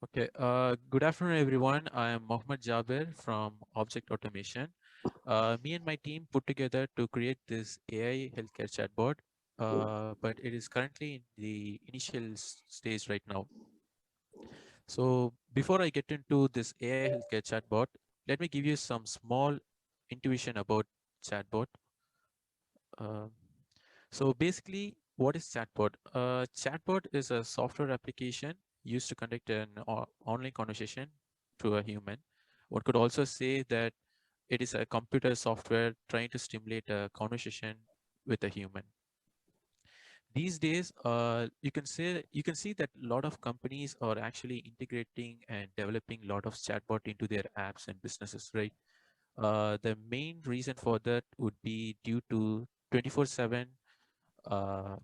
Okay, good afternoon, everyone. I am Muhammed Jaabir from Object Automation. Me and my team put together to create this AI healthcare chatbot, but it is currently in the initial stage right now. So before I get into this AI healthcare chatbot, let me give you some small intuition about chatbot. Uh, so basically, what is chatbot? Chatbot is a software application used to conduct an online conversation to a human. One could also say that it is a computer software trying to stimulate a conversation with a human. These days, you can see that a lot of companies are actually integrating and developing a lot of chatbot into their apps and businesses, right? The main reason for that would be due to 24/7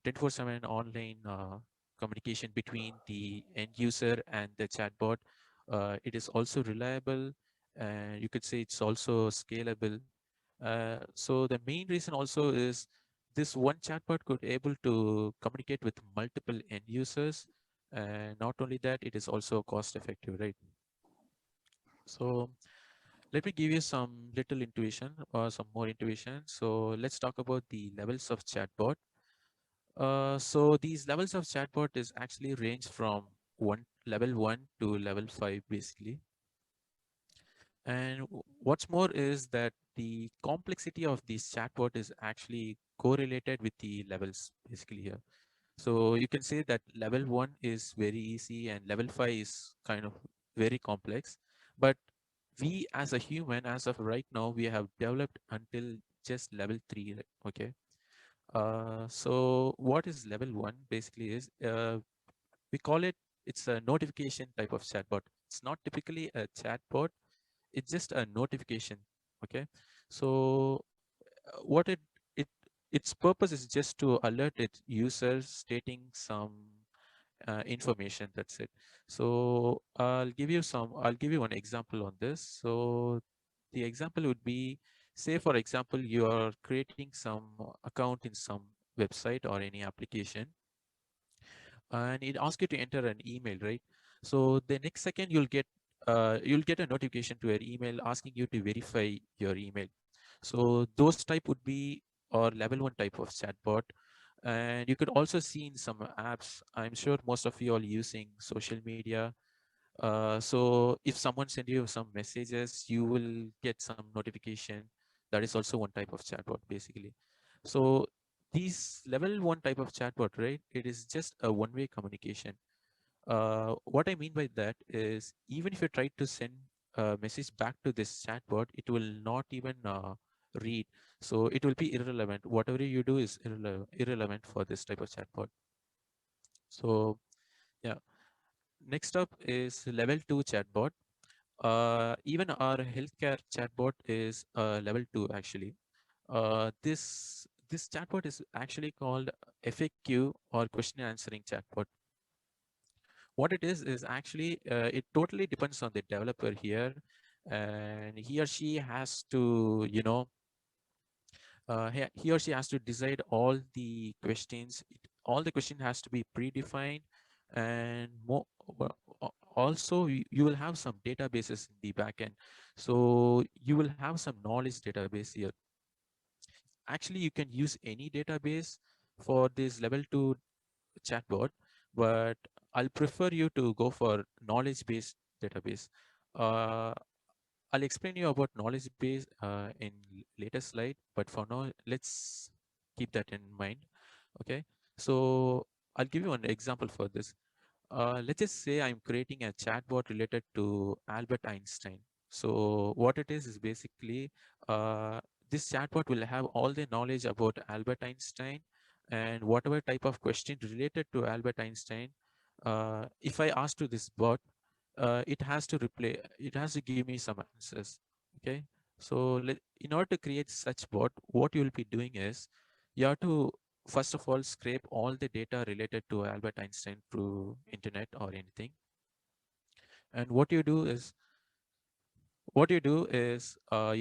24/7 online communication between the end user and the chatbot. It is also reliable, and you could say it's also scalable. So the main reason also is this one chatbot could able to communicate with multiple end users. And not only that, it is also cost effective, right? So let me give you some little intuition or some more intuition. So let's talk about the levels of chatbot. So these levels of chatbot is actually range from level one to level five, basically. And what's more is that the complexity of this chatbot is actually correlated with the levels, basically here. So you can say that level one is very easy and level five is kind of very complex. But we as a human, as of right now, we have developed until just level three, right? Okay. So what is level one basically is we call it, it's a notification type of chatbot. It's not typically a chatbot, it's just a notification. Okay. So what it its purpose is just to alert its users stating some information. That's it. So I'll give you one example on this. So the example would be, say for example, you are creating some account in some website or any application, and it asks you to enter an email, right? So the next second you'll get a notification to your email asking you to verify your email. So those type would be or level one type of chatbot. And you could also see in some apps, I'm sure most of you are using social media. So if someone send you some messages, you will get some notification. That is also one type of chatbot, basically. So these level one type of chatbot, right? It is just a one-way communication. What I mean by that is, even if you try to send a message back to this chatbot, it will not even read. So it will be irrelevant. Whatever you do is irrelevant for this type of chatbot. So yeah, next up is level two chatbot. Even our healthcare chatbot is level two actually. This chatbot is actually called FAQ or question answering chatbot. What it is actually it totally depends on the developer here, and he or she has to, he or she has to decide all the questions. All the question has to be predefined, and more. Also, you will have some databases in the backend, so you will have some knowledge database here. Actually, you can use any database for this level 2 chatbot, but I'll prefer you to go for knowledge-based database. Uh, I'll explain you about knowledge base in later slide, but for now, let's keep that in mind. Okay, so I'll give you an example for this. Let's just say I'm creating a chatbot related to Albert Einstein. So what it is basically uh, this chatbot will have all the knowledge about Albert Einstein, and whatever type of question related to Albert Einstein. If I ask to this bot, it has to give me some answers. Okay. So in order to create such bot, what you will be doing is you have to first of all scrape all the data related to Albert Einstein through internet or anything. And you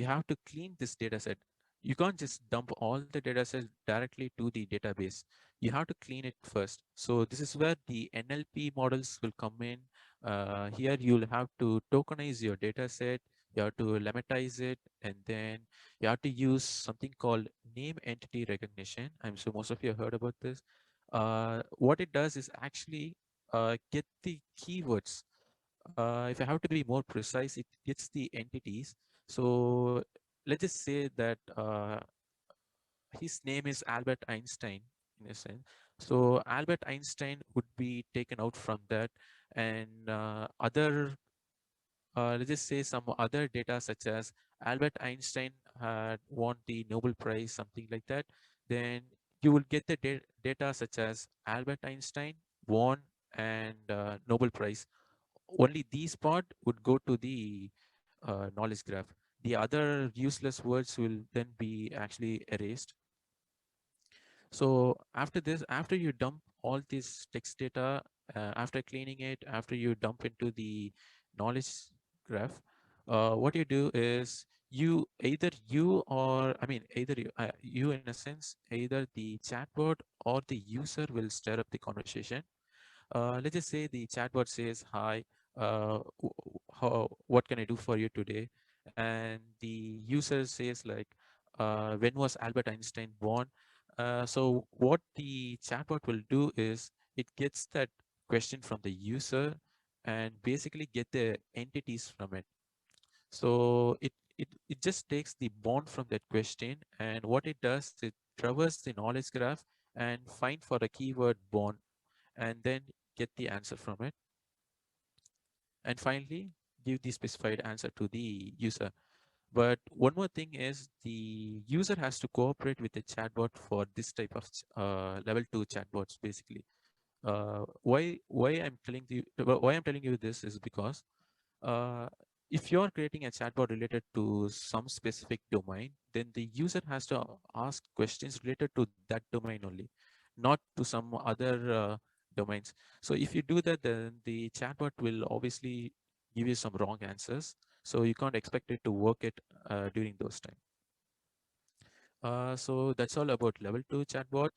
have to clean this data set. You can't just dump all the data set directly to the database. You have to clean it first. So this is where the NLP models will come in. Here you'll have to tokenize your data set, you have to lemmatize it, and then you have to use something called name entity recognition. I'm sure most of you have heard about this. What it does is actually get the keywords. If I have to be more precise, it gets the entities. So let's just say that his name is Albert Einstein in a sense. So Albert Einstein would be taken out from that, and other let's just say some other data such as Albert Einstein had won the Nobel Prize, something like that. Then you will get the data such as Albert Einstein won and Nobel Prize. Only these part would go to the knowledge graph. The other useless words will then be actually erased. So after this, after you dump all this text data, after cleaning it, after you dump into the knowledge graph, what you do is you in a sense, either the chatbot or the user will stir up the conversation. Let's just say the chatbot says, "Hi, what can I do for you today?" And the user says like, "When was Albert Einstein born?" So what the chatbot will do is it gets that question from the user and basically get the entities from it. So it just takes the bond from that question, and what it does, it traverses the knowledge graph and find for a keyword bond, and then get the answer from it, and finally give the specified answer to the user. But one more thing is the user has to cooperate with the chatbot for this type of level 2 chatbots basically. Why I'm telling you this is because uh, if you're creating a chatbot related to some specific domain, then the user has to ask questions related to that domain only, not to some other domains. So if you do that, then the chatbot will obviously give you some wrong answers. So you can't expect it to work it during those times. So that's all about level 2 chatbot.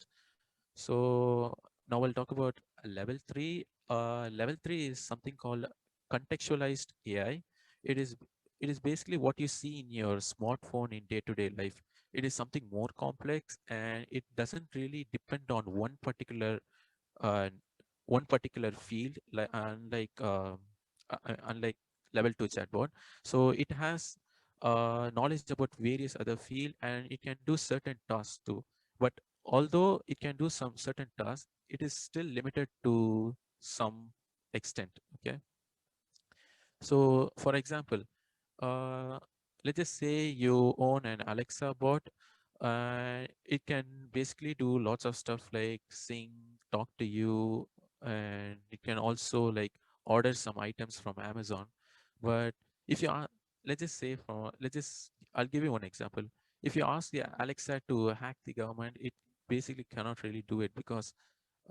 So now we'll talk about level 3. Level 3 is something called contextualized AI. It is it is basically what you see in your smartphone in day-to-day life. It is something more complex, and it doesn't really depend on uh, one particular field, like unlike level 2 chatbot. So it has knowledge about various other field, and it can do certain tasks too. But although it can do some certain tasks, it is still limited to some extent. Okay. So for example, uh, let's just say you own an Alexa bot. It can basically do lots of stuff like sing, talk to you, and it can also like order some items from Amazon. But if you are, let's just say I'll give you one example. If you ask the Alexa to hack the government, it basically cannot really do it because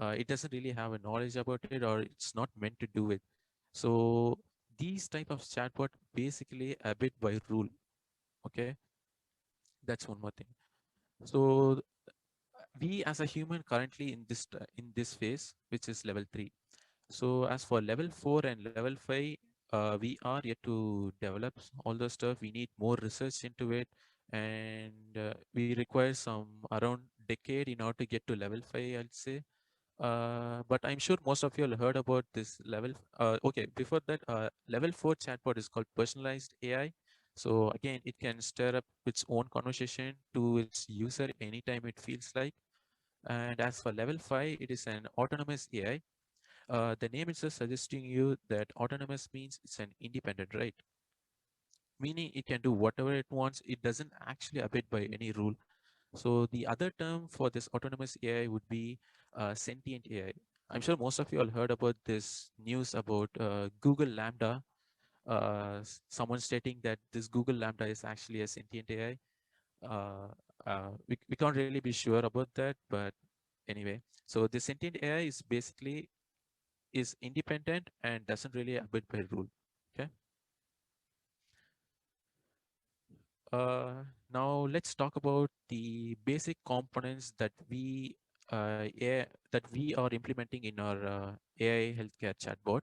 it doesn't really have a knowledge about it, or it's not meant to do it. So these type of chatbot basically a bit by rule. Okay, that's one more thing. So we as a human currently in this phase, which is level 3. So as for level 4 and level 5, we are yet to develop all the stuff. We need more research into it, and we require some around decade in order to get to level 5, I'd say. But I'm sure most of you all heard about this level. Okay, before that, level 4 chatbot is called personalized AI. So again, it can stir up its own conversation to its user anytime it feels like. And as for level 5, it is an autonomous AI. The name itself suggesting you that autonomous means it's an independent, right? Meaning it can do whatever it wants. It doesn't actually abide by any rule. So the other term for this autonomous AI would be sentient AI. I'm sure most of you all heard about this news about Google Lambda. Someone stating that this Google Lambda is actually a sentient AI. We can't really be sure about that, but anyway. So the sentient AI is basically is independent and doesn't really abide by rule. Okay. Now let's talk about the basic components that that we are implementing in our AI healthcare chatbot.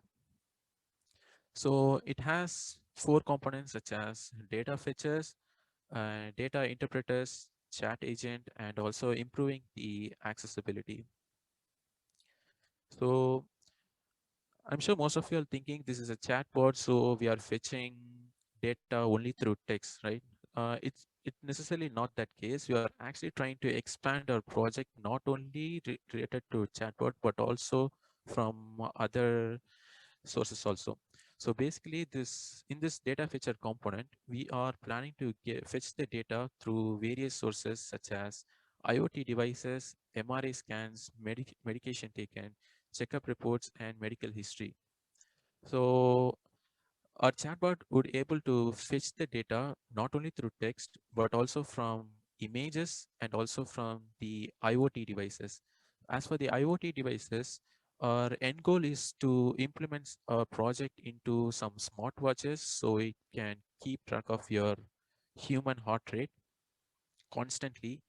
So it has four components such as data fetchers, data interpreters, chat agent, and also improving the accessibility. So I'm sure most of you are thinking this is a chatbot, so we are fetching data only through text, right? It's necessarily not that case. We are actually trying to expand our project not only related to chatbot, but also from other sources also. So basically, this in this data fetcher component, we are planning to fetch the data through various sources such as IoT devices, MRI scans, medication taken, checkup reports, and medical history. So our chatbot would able to fetch the data not only through text, but also from images and also from the IoT devices. As for the IoT devices, our end goal is to implement a project into some smartwatches so it can keep track of your human heart rate constantly.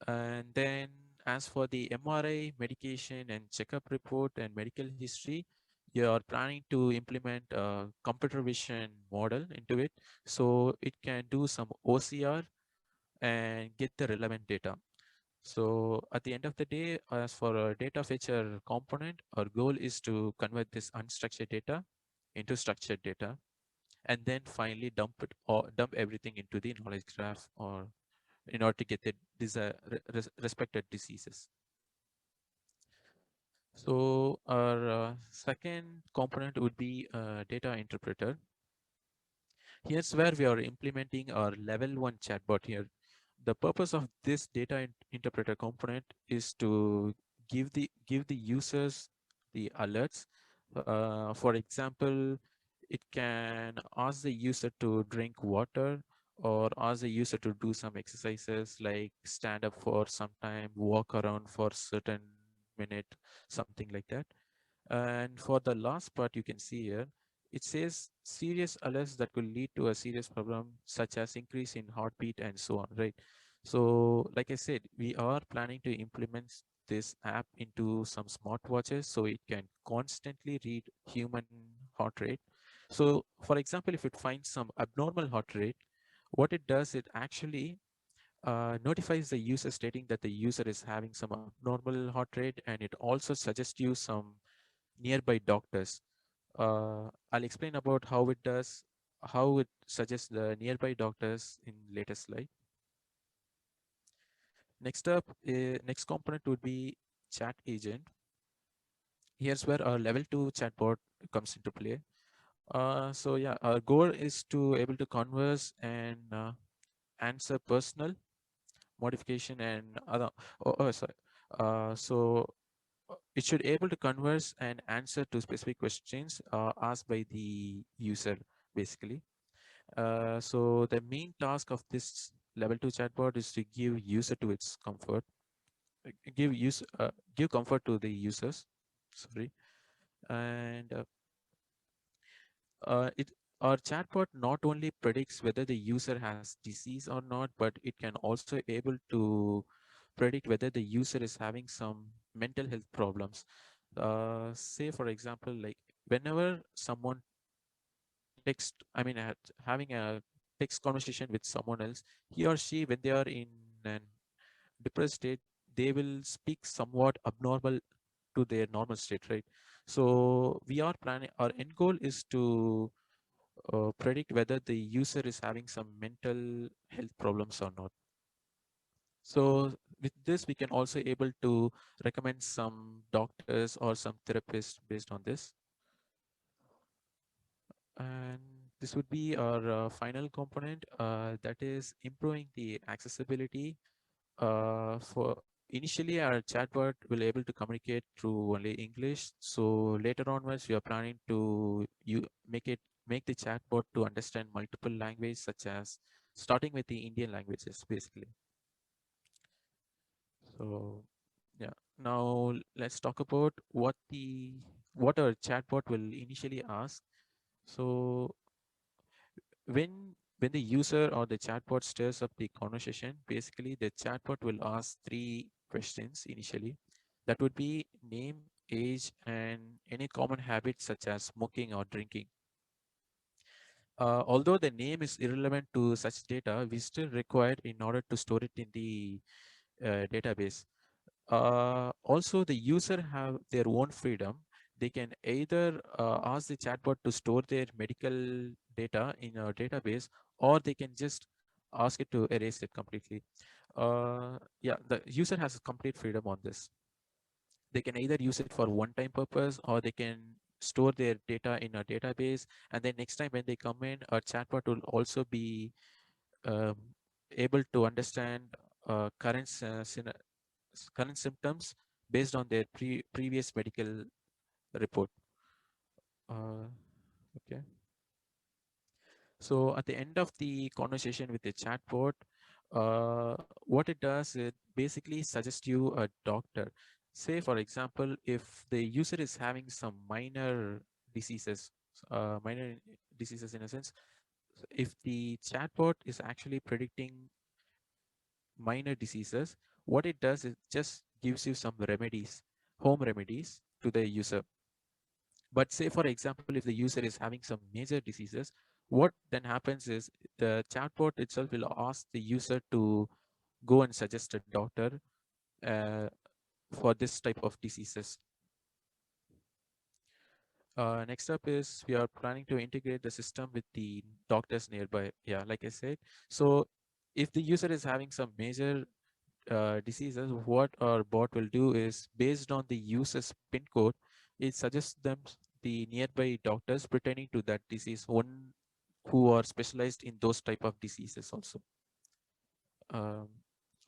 And then as for the MRI, medication and checkup report and medical history, you are planning to implement a computer vision model into it so it can do some OCR and get the relevant data. So at the end of the day, as for a data fetcher component, our goal is to convert this unstructured data into structured data and then finally dump it or dump everything into the knowledge graph or in order to get the respected diseases. So our second component would be a data interpreter. Here's where we are implementing our level one chatbot here. The purpose of this data interpreter component is to give the users the alerts. For example, it can ask the user to drink water or ask the user to do some exercises like stand up for some time, walk around for certain minute, something like that. And for the last part, you can see here, it says serious alerts that will lead to a serious problem, such as increase in heartbeat and so on, right? So, like I said, we are planning to implement this app into some smartwatches so it can constantly read human heart rate. So, for example, if it finds some abnormal heart rate, what it does, it actually notifies the user stating that the user is having some abnormal heart rate, and it also suggests you some nearby doctors. I'll explain about how it suggests the nearby doctors in later slide. Next up, next component would be chat agent. Here's where our level 2 chatbot comes into play. So yeah, our goal is to able to converse and answer personal modification and other. Sorry. So it should able to converse and answer to specific questions asked by the user, basically. So the main task of this level 2 chatbot is to give user to its comfort, give comfort to the users. Sorry, and it our chatbot not only predicts whether the user has disease or not, but it can also able to predict whether the user is having some mental health problems. Say for example, like whenever someone having a text conversation with someone else, he or she, when they are in an depressed state, they will speak somewhat abnormal to their normal state, right? So we are planning, our end goal is to predict whether the user is having some mental health problems or not. So with this, we can also able to recommend some doctors or some therapists based on this. And this would be our final component, that is improving the accessibility. For initially, our chatbot will able to communicate through only English. So later onwards, we are planning to make the chatbot to understand multiple languages, such as starting with the Indian languages, basically. So yeah, now let's talk about what our chatbot will initially ask. So when the user or the chatbot stirs up the conversation, basically the chatbot will ask three questions initially. That would be name, age, and any common habits such as smoking or drinking. Although the name is irrelevant to such data, we still require in order to store it in the database. Also, the user have their own freedom. They can either ask the chatbot to store their medical data in a database, or they can just ask it to erase it completely. Yeah, the user has complete freedom on this. They can either use it for one-time purpose, or they can store their data in a database, and then next time when they come in, a chatbot will also be um, able to understand current symptoms based on their previous medical report. Uh, okay. So at the end of the conversation with the chatbot, what it does, it basically suggests you a doctor. Say, for example, if the user is having some diseases, minor diseases in a sense, if the chatbot is actually predicting minor diseases, what it does is just gives you some remedies, home remedies to the user. But say, for example, if the user is having some major diseases, what then happens is the chatbot itself will ask the user to go and suggest a doctor uh, for this type of diseases. Next up is we are planning to integrate the system with the doctors nearby. Yeah, like I said. So if the user is having some major diseases, what our bot will do is based on the user's PIN code, it suggests them the nearby doctors pertaining to that disease, one who are specialized in those type of diseases also. Um,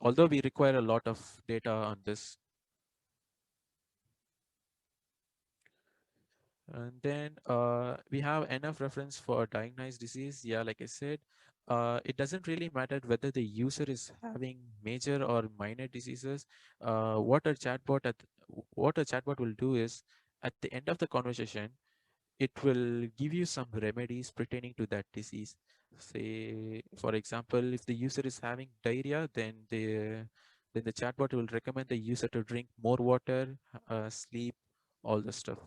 Although we require a lot of data on this. And then we have enough reference for diagnosed disease. Yeah, like I said, it doesn't really matter whether the user is having major or minor diseases. What a chatbot will do is at the end of the conversation, it will give you some remedies pertaining to that disease. Say, for example, if the user is having diarrhea, then the chatbot will recommend the user to drink more water, sleep, all the stuff.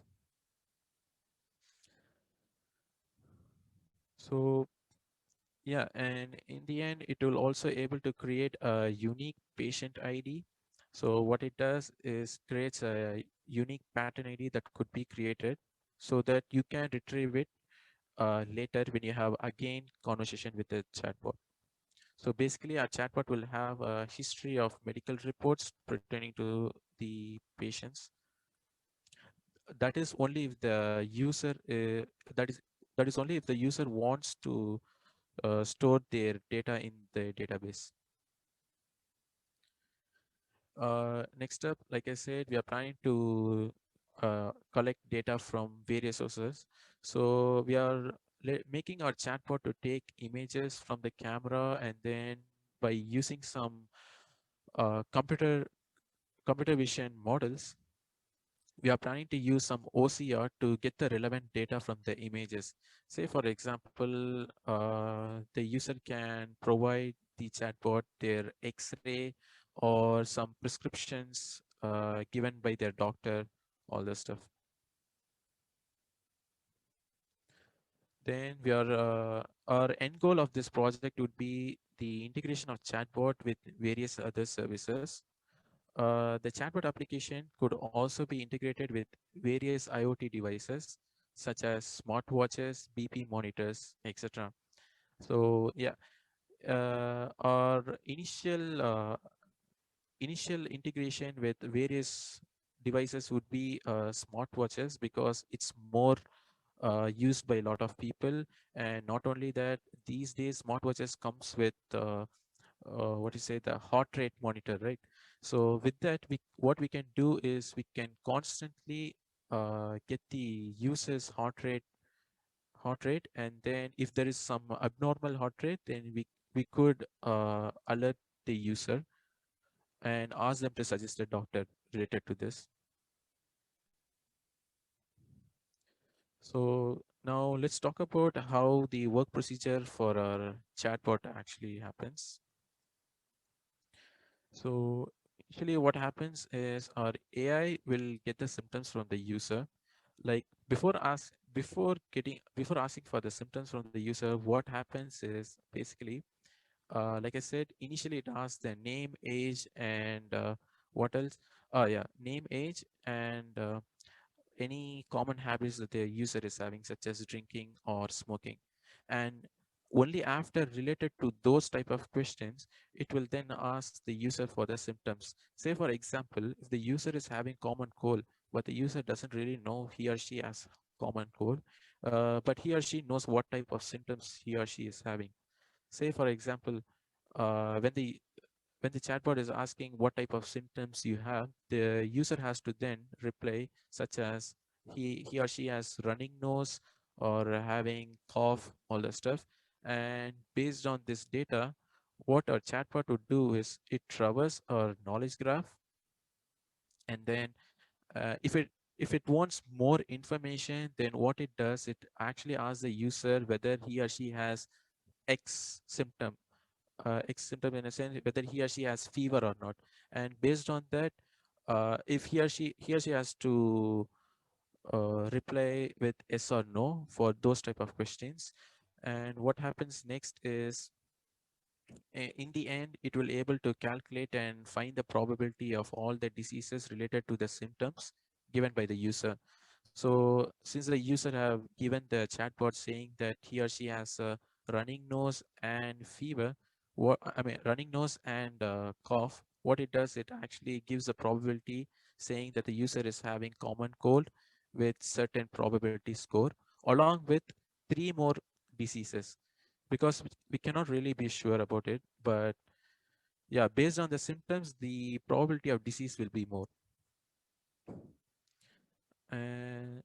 So yeah, and in the end, it will also able to create a unique patient ID. So what it does is creates a unique pattern ID that could be created so that you can retrieve it later when you have again conversation with the chatbot. So basically, our chatbot will have a history of medical reports pertaining to the patients. That is only if the user that is that is only if the user wants to store their data in the database. Next up, like I said, we are planning to collect data from various sources. So we are making our chatbot to take images from the camera, and then by using some uh, computer computer vision models, we are planning to use some OCR to get the relevant data from the images. Say, for example, the user can provide the chatbot their X-ray or some prescriptions given by their doctor, all this stuff. Then our end goal of this project would be the integration of chatbot with various other services. The chatbot application could also be integrated with various IoT devices such as smartwatches, BP monitors, etc. So yeah, our initial integration with various devices would be smartwatches because it's more used by a lot of people. And not only that, these days smartwatches comes with what you say, the heart rate monitor, right? So with that, what we can do is we can constantly get the user's heart rate, and then if there is some abnormal heart rate, then we could alert the user and ask them to suggest a doctor related to this. So now let's talk about how the work procedure for our chatbot actually happens. So usually what happens is our AI will get the symptoms from the user. Like before asking for the symptoms from the user, what happens is basically, like I said, initially it asks their name, age, and what else? Yeah, name, age, and any common habits that the user is having, such as drinking or smoking. And only after related to those type of questions, it will then ask the user for the symptoms. Say, for example, if the user is having common cold, but the user doesn't really know he or she has common cold, but he or she knows what type of symptoms he or she is having. Say, for example, when the chatbot is asking what type of symptoms you have, the user has to then reply, such as he or she has running nose or having cough, all that stuff. And based on this data, what our chatbot would do is it traverse our knowledge graph, and then if it wants more information, then what it does, it actually asks the user whether he or she has X symptom, X symptom in a sense, whether he or she has fever or not. And based on that, if he or she has to reply with yes or no for those type of questions. And what happens next is, in the end, it will able to calculate and find the probability of all the diseases related to the symptoms given by the user. So since the user have given the chatbot saying that he or she has a running nose and fever, running nose and cough, what it does, it actually gives a probability saying that the user is having common cold with certain probability score, along with three more diseases, because we cannot really be sure about it. But yeah, based on the symptoms, the probability of disease will be more. And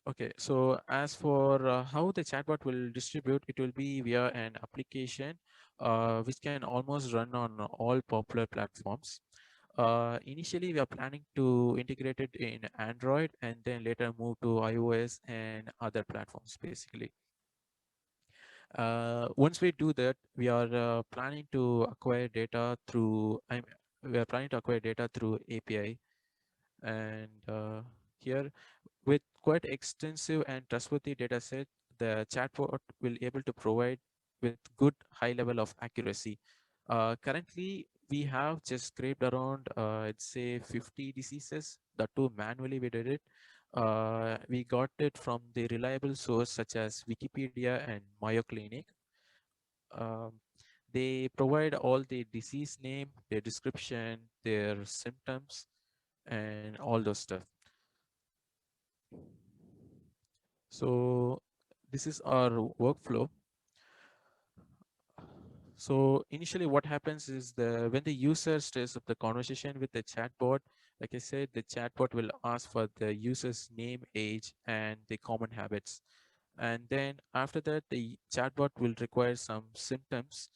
okay, so as for how the chatbot will distribute, it will be via an application which can almost run on all popular platforms. Initially, we are planning to integrate it in Android and then later move to iOS and other platforms, basically. Once we do that, we are planning to acquire data through, we are planning to acquire data through API. And here, with quite extensive and trustworthy data set, the chatbot will able to provide with good high level of accuracy. Currently, we have just scraped around, I'd say 50 diseases. That too manually we did it. We got it from the reliable source such as Wikipedia and Mayo Clinic. Um, they provide all the disease name, their description, their symptoms, and all those stuff. So this is our workflow. So initially what happens is, when the user starts up the conversation with the chatbot, like I said, the chatbot will ask for the user's name, age, and the common habits. And then after that, the chatbot will require some symptoms,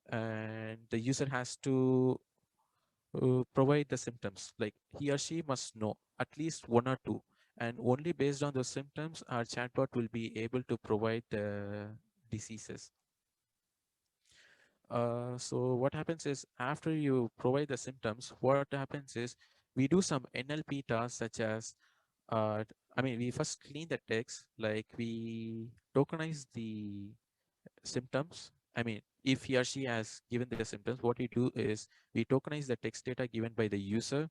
and the user has to provide the symptoms. Like he or she must know at least one or two. And only based on those symptoms, our chatbot will be able to provide the diseases. So what happens is, after you provide the symptoms, what happens is we do some NLP tasks, such as, we first clean the text, like we tokenize the symptoms. If he or she has given the symptoms, what we do is we tokenize the text data given by the user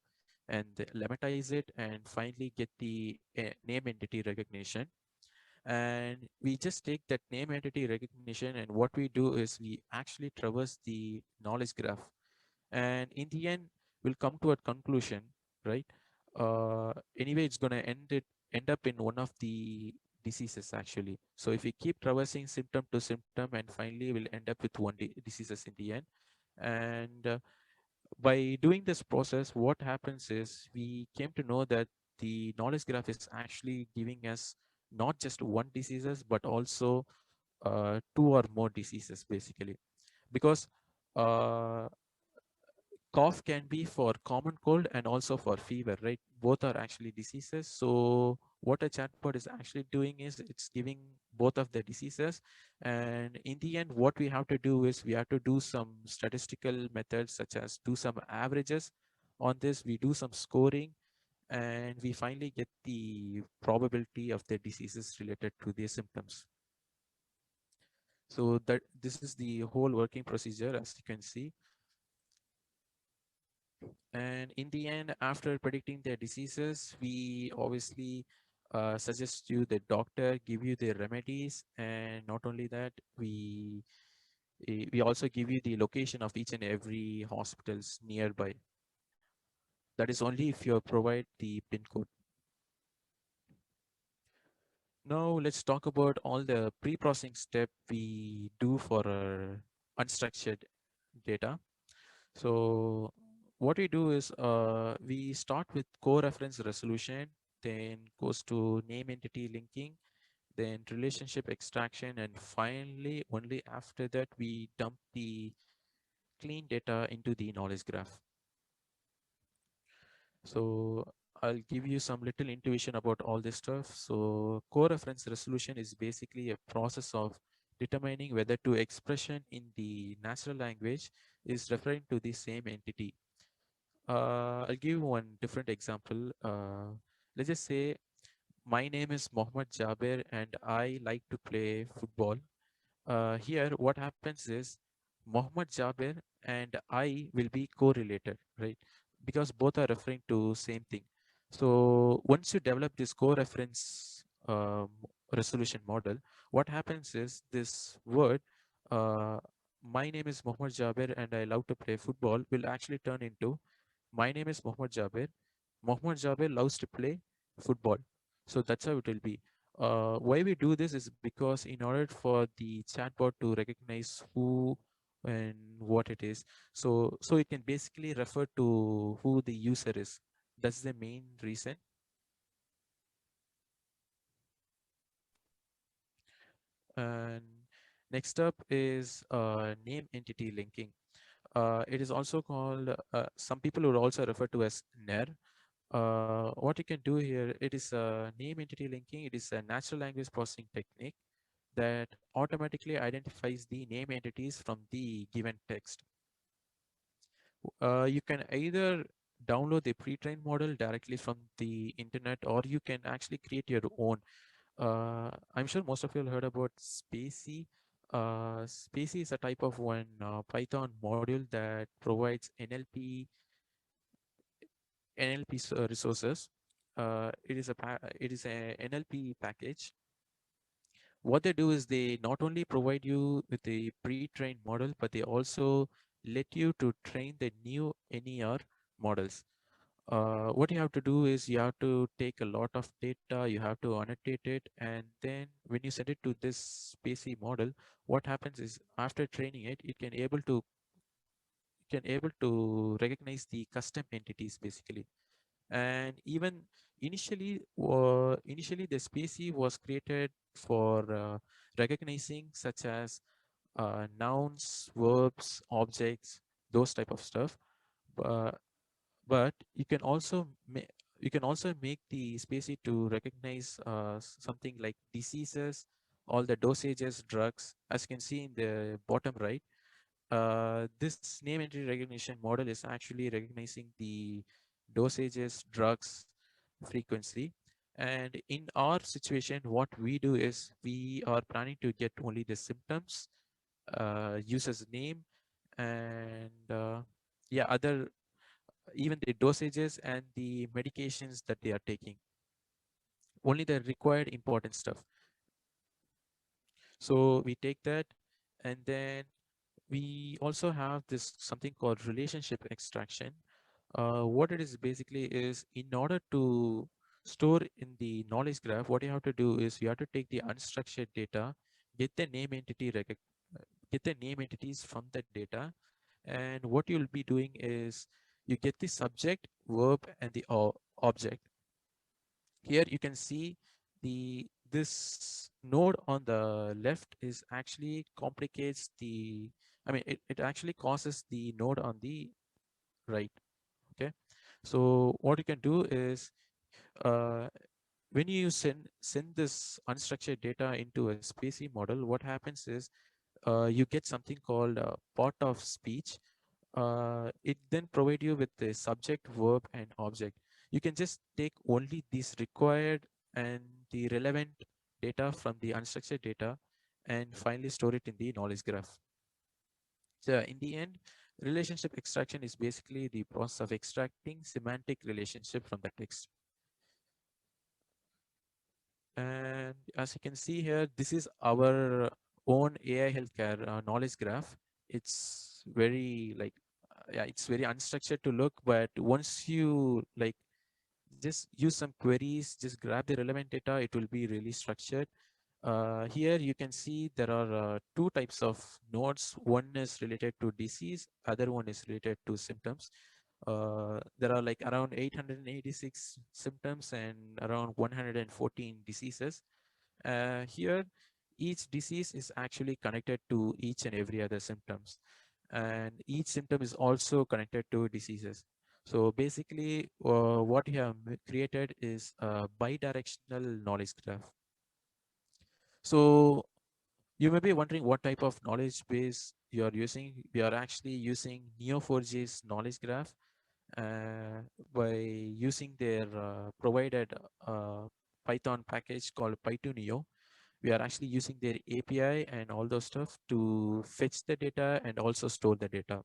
and lemmatize it and finally get the name entity recognition. And we just take that name entity recognition, and what we do is we actually traverse the knowledge graph, and in the end we'll come to a conclusion, right? Anyway, it's going to end up in one of the diseases, actually. So if we keep traversing symptom to symptom, and finally we'll end up with one diseases in the end. And by doing this process, what happens is we came to know that the knowledge graph is actually giving us not just one diseases, but also two or more diseases, basically. Because uh, cough can be for common cold and also for fever, right? Both are actually diseases. So what a chatbot is actually doing is it's giving both of the diseases. And in the end, what we have to do is we have to do some statistical methods, such as do some averages on this. We do some scoring, and we finally get the probability of the diseases related to their symptoms. So that this is the whole working procedure, as you can see. And in the end, after predicting their diseases, we obviously suggest you the doctor, give you the remedies, and not only that, we also give you the location of each and every hospitals nearby. That is only if you provide the PIN code. Now let's talk about all the pre-processing step we do for our unstructured data. So what we do is we start with core reference resolution, then goes to name entity linking, then relationship extraction, and finally only after that we dump the clean data into the knowledge graph. So I'll give you some little intuition about all this stuff. So core reference resolution is basically a process of determining whether to expression in the natural language is referring to the same entity. I'll give you one different example. Let's just say my name is Muhammed Jaabir and I like to play football. Here, what happens is Muhammad Jaabir and I will be correlated, right? Because both are referring to same thing. So once you develop this co-reference resolution model, what happens is this word, uh, my name is Muhammad Jaabir and I love to play football, will actually turn into my name is Muhammad Jaabir. Muhammad Jaabir loves to play football. So that's how it will be. Why we do this is because in order for the chatbot to recognize who and what it is, so it can basically refer to who the user is. That's the main reason. And next up is name entity linking. It is also called, some people would also refer to as NER. What you can do here, it is a name entity linking. It is a natural language processing technique that automatically identifies the name entities from the given text. You can either download the pre-trained model directly from the internet, or you can actually create your own. I'm sure most of you have heard about Spacey. Spacey is a type of one Python module that provides NLP resources. It is a NLP package. What they do is they not only provide you with the pre-trained model, but they also let you to train the new NER models. What you have to do is you have to take a lot of data, you have to annotate it, and then when you send it to this spacey model, what happens is after training it, it can able to recognize the custom entities basically. And even initially the spacey was created for recognizing such as nouns, verbs, objects, those type of stuff. But you can also make the spacey to recognize something like diseases, all the dosages, drugs. As you can see in the bottom right, this name entity recognition model is actually recognizing the dosages, drugs, frequency. And in our situation, what we do is we are planning to get only the symptoms, user's name, and yeah, other, even the dosages and the medications that they are taking, only the required important stuff. So we take that, and then we also have this something called relationship extraction. What it is basically is, in order to store in the knowledge graph, what you have to do is you have to take the unstructured data, get the name entity get the name entities from that data, and what you'll be doing is you get the subject, verb, and the object. Here you can see this node on the left is actually complicates the, I mean, it actually causes the node on the right. Okay, so what you can do is uh, when you send this unstructured data into a spacey model, what happens is you get something called part of speech. It then provide you with the subject, verb, and object. You can just take only these required and the relevant data from the unstructured data and finally store it in the knowledge graph. So in the end, relationship extraction is basically the process of extracting semantic relationship from the text. And as you can see here, this is our own AI healthcare knowledge graph. It's very like, yeah, it's very unstructured to look, but once you like just use some queries, just grab the relevant data, it will be really structured. Here you can see there are two types of nodes. One is related to disease, other one is related to symptoms. There are like around 886 symptoms and around 114 diseases. Here, each disease is actually connected to each and every other symptoms, and each symptom is also connected to diseases. So basically, what you have created is a bidirectional knowledge graph. So you may be wondering what type of knowledge base you are using. We are actually using Neo4j's knowledge graph uh, by using their provided Python package called Py2Neo. We are actually using their API and all those stuff to fetch the data and also store the data.